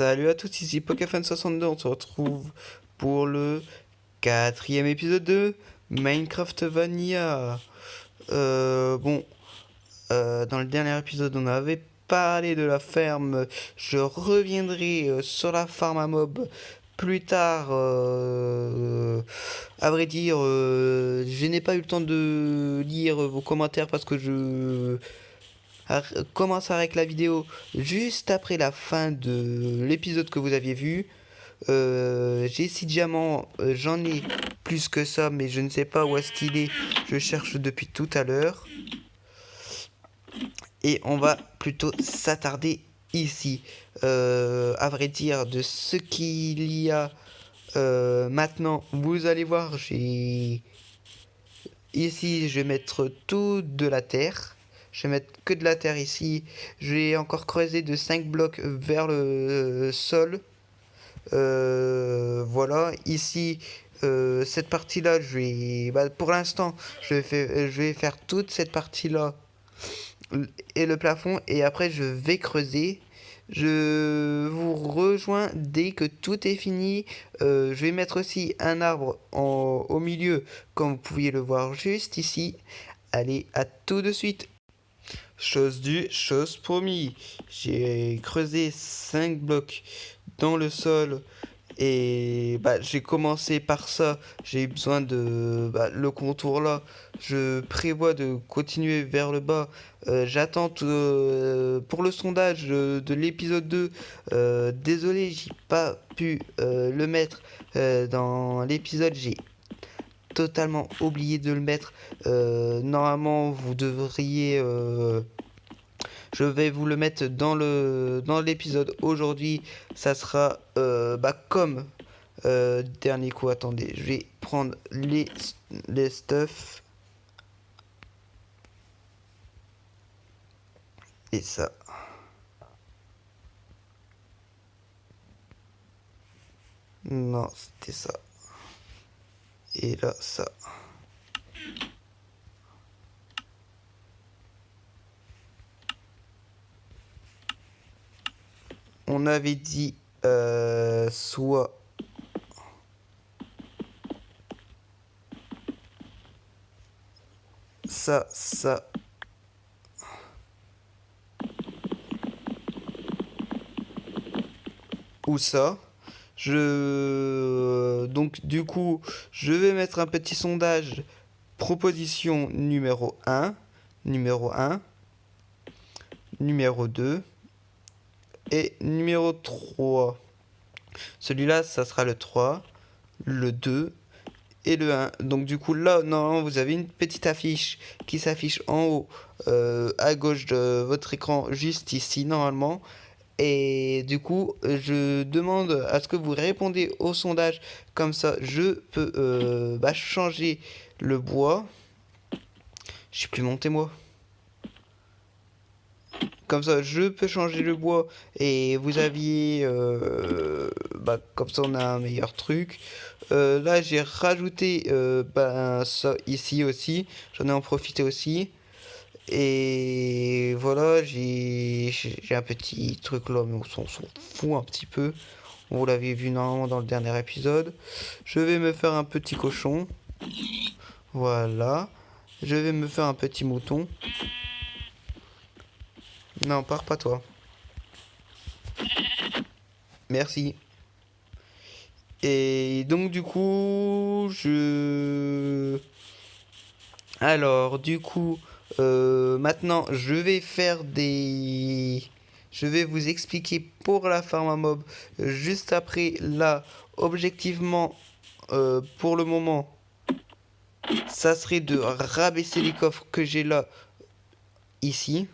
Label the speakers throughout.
Speaker 1: Salut à tous, ici Pokéfan62, on se retrouve pour le quatrième épisode de Minecraft Vanilla. Bon, dans le dernier épisode on avait parlé de la ferme, je reviendrai sur la farm à mob plus tard. À vrai dire, je n'ai pas eu le temps de lire vos commentaires parce que je commence avec la vidéo juste après la fin de l'épisode que vous aviez vu. J'ai 6 diamants, j'en ai plus que ça, mais je ne sais pas où est-ce qu'il est. Je cherche depuis tout à l'heure. Et on va plutôt s'attarder ici. À vrai dire, de ce qu'il y a maintenant, vous allez voir, ici, je vais mettre tout de la terre. Je vais mettre que de la terre ici. Je vais encore creuser de 5 blocs vers le sol. Voilà, ici, cette partie-là, pour l'instant, je vais faire toute cette partie-là et le plafond. Et après, je vais creuser. Je vous rejoins dès que tout est fini. Je vais mettre aussi un arbre au milieu, comme vous pouviez le voir juste ici. Allez, à tout de suite. Chose due, chose promis. J'ai creusé 5 blocs dans le sol et j'ai commencé par ça. J'ai eu besoin de le contour là. Je prévois de continuer vers le bas. J'attends pour le sondage de l'épisode 2. Désolé, j'ai pas pu le mettre dans l'épisode. J'ai totalement oublié de le mettre. Normalement, vous devriez. Je vais vous le mettre dans l'épisode aujourd'hui. Ça sera comme dernier coup. Attendez, je vais prendre les stuff et ça. Non, c'était ça. Et là, ça. On avait dit soit ça. Ou ça. Donc du coup, je vais mettre un petit sondage. Proposition numéro 1, numéro 1, numéro 2 et numéro 3. Celui-là, ça sera le 3, le 2 et le 1. Donc du coup, là, normalement, vous avez une petite affiche qui s'affiche en haut, à gauche de votre écran, juste ici, normalement. Et du coup, je demande à ce que vous répondez au sondage. Comme ça, je peux changer le bois. Je sais plus monter, moi. Comme ça, je peux changer le bois et vous aviez... comme ça, on a un meilleur truc. Là, j'ai rajouté ça ici aussi. J'en ai en profité aussi. Et voilà, j'ai un petit truc là, mais on s'en fout un petit peu. Vous l'avez vu normalement dans le dernier épisode. Je vais me faire un petit cochon. Voilà. Je vais me faire un petit mouton. Non, pars pas toi. Merci. Et donc du coup, Alors, du coup, maintenant, Je vais vous expliquer pour la farm à mob juste après. Là, objectivement, pour le moment, ça serait de rabaisser les coffres que j'ai là, ici.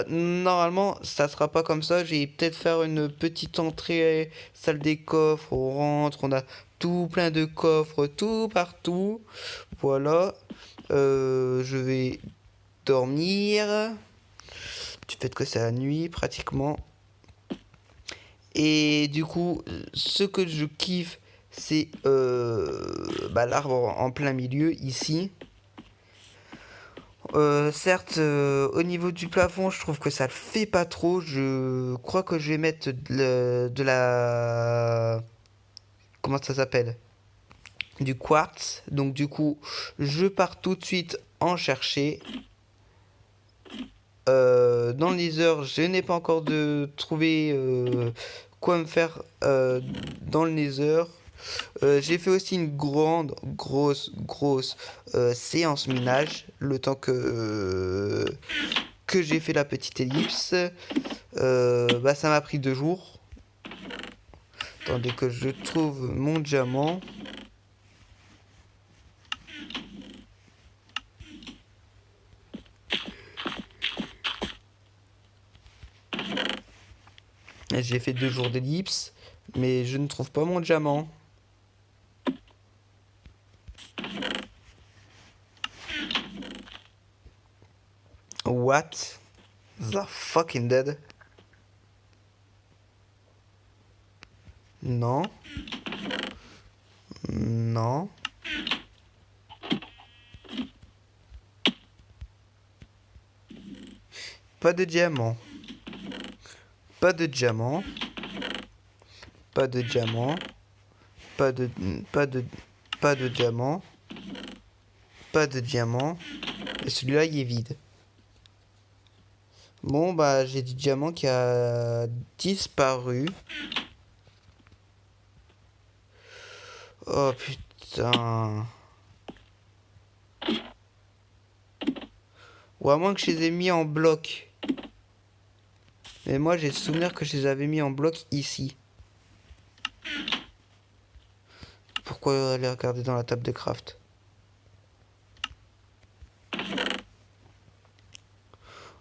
Speaker 1: Normalement, ça sera pas comme ça. J'ai peut-être faire une petite entrée, salle des coffres, on rentre, on a tout plein de coffres, tout partout. Voilà. Je vais dormir. Du fait que c'est la nuit, pratiquement. Et du coup, ce que je kiffe, c'est l'arbre en plein milieu, ici. certes, au niveau du plafond, je trouve que ça le fait pas trop. Je crois que je vais mettre de la... Comment ça s'appelle? Du quartz. Donc du coup, je pars tout de suite en chercher. Dans les heures, je n'ai pas encore de trouvé quoi me faire dans le Nether. J'ai fait aussi une grosse séance minage le temps que j'ai fait la petite ellipse. Bah, ça m'a pris 2 jours. Attendez que je trouve mon diamant. J'ai fait 2 jours d'ellipse, mais je ne trouve pas mon diamant. What the fucking dead? Non. Non. Pas de diamant. Pas de diamant. Pas de diamant. Pas de... Pas de... Pas de diamant. Pas de diamant. Et celui-là, il est vide. Bon, bah, j'ai du diamant qui a disparu. Oh, putain. Ou à moins que je les ai mis en bloc. Mais moi, j'ai le souvenir que je les avais mis en bloc ici. Pourquoi aller regarder dans la table de craft?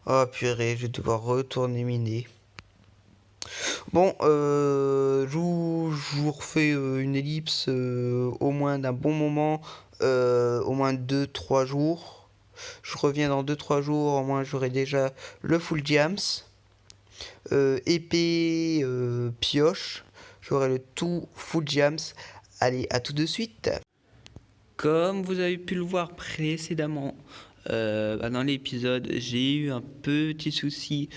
Speaker 1: Oh purée, je vais devoir retourner miner. Bon, je vous refais une ellipse au moins d'un bon moment, au moins 2-3 jours. Je reviens dans 2-3 jours, au moins j'aurai déjà le full diams, épée, pioche, j'aurai le tout full diams. Allez, à tout de suite. Comme vous avez pu le voir précédemment, dans l'épisode, j'ai eu un petit souci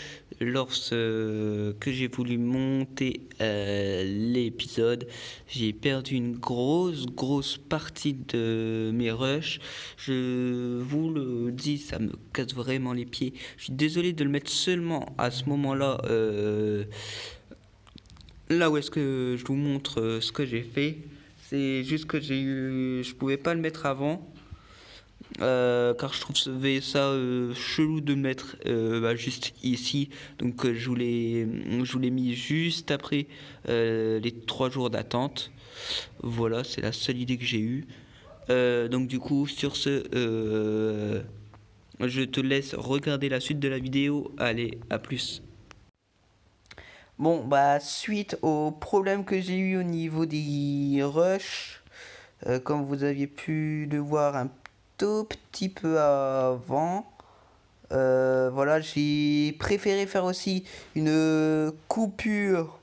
Speaker 1: lorsque j'ai voulu monter l'épisode. J'ai perdu une grosse partie de mes rushs. Je vous le dis, ça me casse vraiment les pieds. Je suis désolé de le mettre seulement à ce moment-là, là où est-ce que je vous montre ce que j'ai fait. C'est juste que je pouvais pas le mettre avant. Car je trouvais ça chelou de mettre juste ici. Donc je vous l'ai mis juste après les 3 jours d'attente. Voilà, c'est la seule idée que j'ai eue. Donc du coup, sur ce, je te laisse regarder la suite de la vidéo. Allez, à plus. Bon, bah, suite au problème que j'ai eu au niveau des rushs, comme vous aviez pu le voir un tout petit peu avant, voilà, j'ai préféré faire aussi une coupure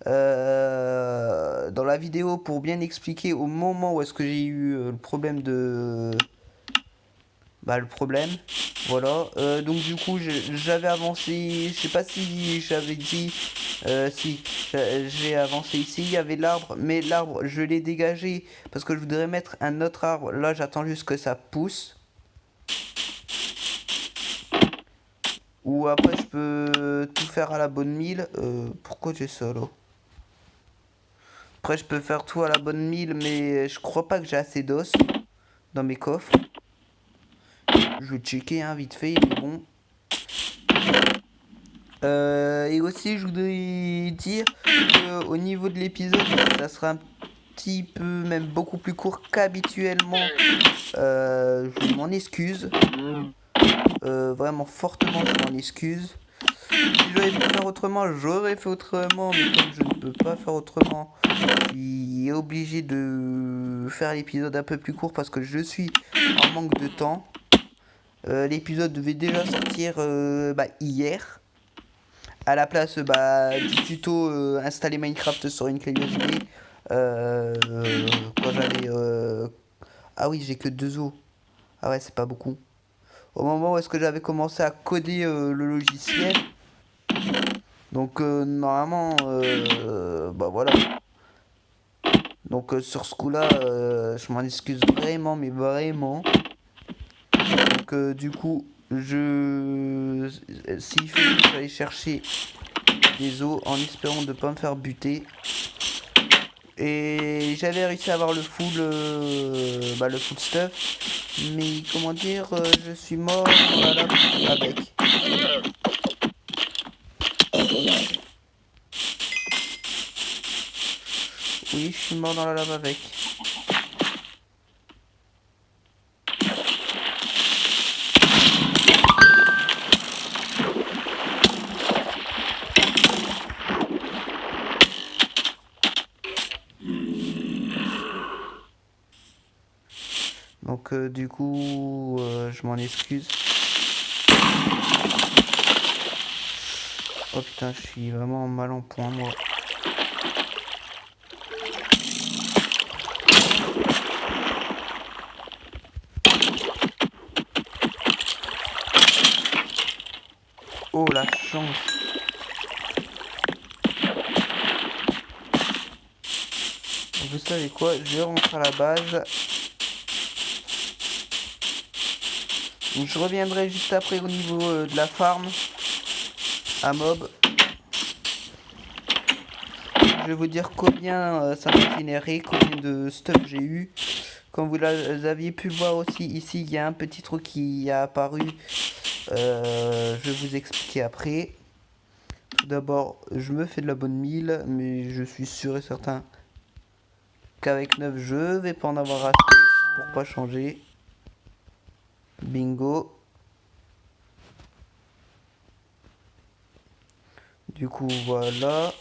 Speaker 1: dans la vidéo pour bien expliquer au moment où est-ce que j'ai eu le problème de... Bah, le problème, voilà. Donc du coup, j'avais avancé, je sais pas si j'avais dit... si, j'ai avancé ici, il y avait l'arbre, mais l'arbre, je l'ai dégagé parce que je voudrais mettre un autre arbre. Là, j'attends juste que ça pousse. Ou après, je peux tout faire à la bonne mille. Pourquoi j'ai ça, là? Après, je peux faire tout à la bonne mille, mais je crois pas que j'ai assez d'os dans mes coffres. Je vais checker, hein, vite fait, mais bon. Et aussi, je voudrais dire qu'au niveau de l'épisode, ça sera un petit peu, même beaucoup plus court qu'habituellement. Je m'en excuse. Vraiment fortement, je m'en excuse. Si j'aurais pu faire autrement, j'aurais fait autrement. Mais comme je ne peux pas faire autrement, je suis obligé de faire l'épisode un peu plus court parce que je suis en manque de temps. L'épisode devait déjà sortir hier. À la place du tuto installer Minecraft sur une clé USB. Quand j'avais... Ah oui, j'ai que 2 os. Ah ouais, c'est pas beaucoup. au moment où est-ce que j'avais commencé à coder le logiciel. Donc normalement, bah voilà. Donc sur ce coup-là, je m'en excuse vraiment, mais vraiment. Donc du coup, s'il faut que j'aille chercher des os en espérant de pas me faire buter. Et j'avais réussi à avoir le full stuff. Mais comment dire, je suis mort dans la lave avec. Oui, je suis mort dans la lave avec. Donc du coup, je m'en excuse. Oh putain, je suis vraiment mal en point moi. Oh la chance. Vous savez quoi, je rentre à la base. Donc je reviendrai juste après au niveau de la farm à mob. Je vais vous dire combien ça m'a généré, combien de stuff j'ai eu. Comme vous aviez pu le voir aussi, ici il y a un petit truc qui a apparu. Je vais vous expliquer après. Tout d'abord, je me fais de la bonne mille, mais je suis sûr et certain qu'avec 9 je vais pas en avoir assez pour pas changer. Bingo. Du coup, voilà.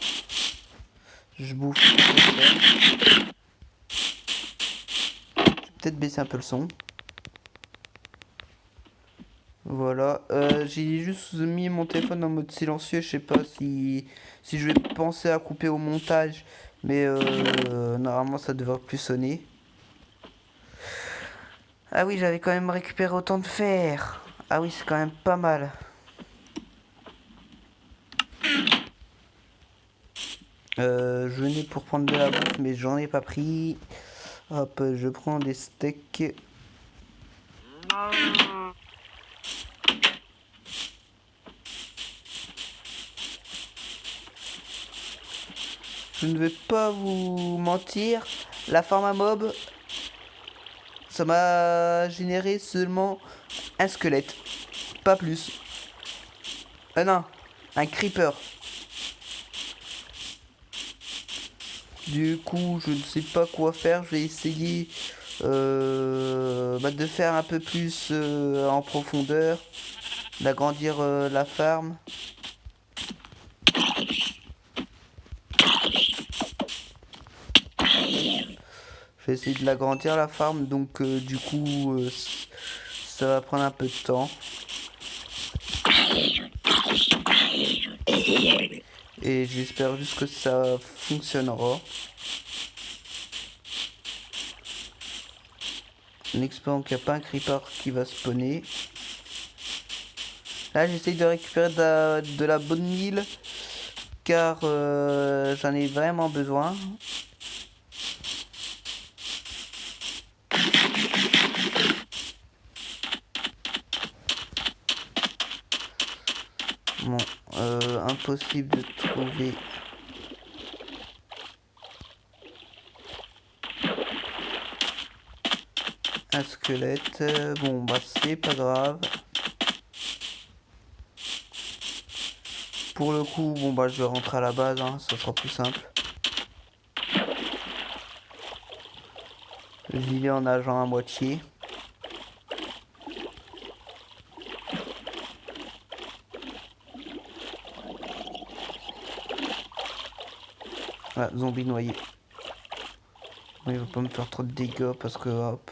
Speaker 1: Je bouffe. Je vais peut-être baisser un peu le son. Voilà. J'ai juste mis mon téléphone en mode silencieux. Je sais pas si je vais penser à couper au montage. Mais normalement, ça devrait plus sonner. Ah oui, j'avais quand même récupéré autant de fer. Ah oui, c'est quand même pas mal. Je venais pour prendre de la bouffe, mais j'en ai pas pris. Hop, je prends des steaks. Je ne vais pas vous mentir, la farm à mob, ça m'a généré seulement un squelette, pas plus. Non, un creeper. Du coup, je ne sais pas quoi faire. Je vais essayer de faire un peu plus en profondeur, d'agrandir la farm. Je vais essayer de l'agrandir la farm, donc du coup, ça va prendre un peu de temps. Et j'espère juste que ça fonctionnera. En espérant qu'il n'y a pas un creeper qui va spawner. Là, j'essaye de récupérer de la bonne mille. Car j'en ai vraiment besoin. Bon, impossible de trouver. Un squelette. Bon, bah c'est pas grave. Pour le coup, bon bah je vais rentrer à la base, hein, ça sera plus simple. J'y vais en nageant à moitié. Ah, zombie noyé. Bon, il va pas me faire trop de dégâts parce que hop.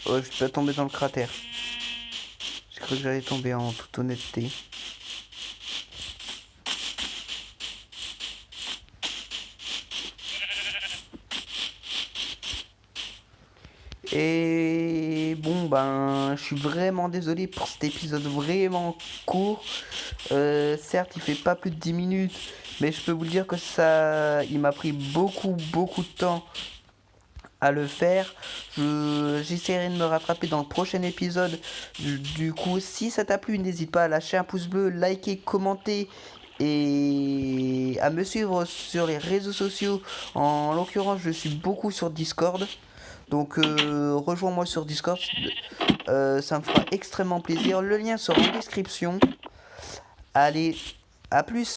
Speaker 1: Oh, je peux tomber dans le cratère. J'ai cru que j'allais tomber en toute honnêteté. Et bon ben, je suis vraiment désolé pour cet épisode vraiment court. Certes, il fait pas plus de 10 minutes, mais je peux vous dire que il m'a pris beaucoup de temps à le faire. J'essaierai de me rattraper dans le prochain épisode. Du coup, si ça t'a plu, n'hésite pas à lâcher un pouce bleu, liker, commenter et à me suivre sur les réseaux sociaux. En l'occurrence, je suis beaucoup sur Discord. Donc rejoins-moi sur Discord, ça me fera extrêmement plaisir. Le lien sera en description. Allez, à plus!